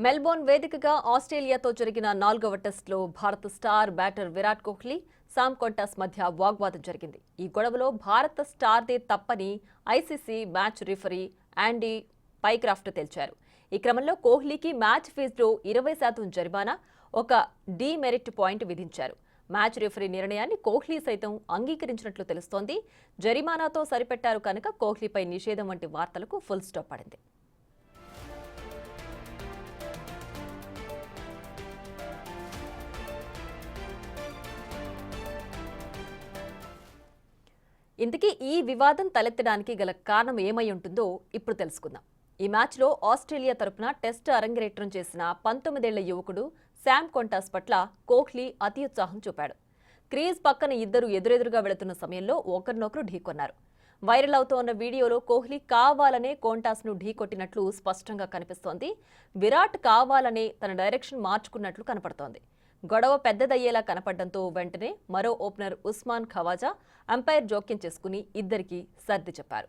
Melbourne వేదికగా ఆస్ట్రేలియాతో జరిగిన 4వ టెస్టులో భారత star batter Virat Kohli, Sam Konstas మధ్య వాగ్వాదం జరిగింది. ఈ గొడవలో భారత స్టార్దే తప్పని ICC match referee Andy Pycroft తేల్చారు. ఈ క్రమంలో కోహ్లీకి మ్యాచ్ ఫీజులో 20% జరిమానా, ఒక డీమెరిట్ పాయింట్ విధించారు. మ్యాచ్ రిఫరీ నిర్ణయాన్ని కోహ్లీ సైతం అంగీకరించినట్లు తెలుస్తోంది. జరిమానాతో సరిపెట్టారు కనుక కోహ్లీపై నిషేధం వంటి వార్తలకు ఫుల్ స్టాప్ పడింది. ఇంతకీ ఈ వివాదం తలెత్తడానికి గల కారణం ఏమై ఉంటుందో ఇప్పుడు తెలుసుకుందాం. ఈ మ్యాచ్లో ఆస్ట్రేలియా తరపున టెస్ట్ అరంగేట్రం చేసిన 19 ఏళ్ల యువకుడు శామ్ కొంటాస్ పట్ల కోహ్లీ అతి ఉత్సాహం చూపాడు. క్రీజ్ పక్కన ఇద్దరు ఎదురెదురుగా వెళుతున్న సమయంలో ఒకరినొకరు ఢీకొన్నారు. వైరల్ అవుతోన్న వీడియోలో కోహ్లీ కావాలనే కొంటాస్ను ఢీకొట్టినట్లు స్పష్టంగా కనిపిస్తోంది. విరాట్ కావాలనే తన డైరెక్షన్ మార్చుకున్నట్లు కనపడుతోంది. గొడవ పెద్దదయ్యేలా కనపడడంతో వెంటనే మరో ఓపెనర్ ఉస్మాన్ ఖవాజా అంపైర్ జోక్యం చేసుకుని ఇద్దరికీ సర్ది చెప్పారు.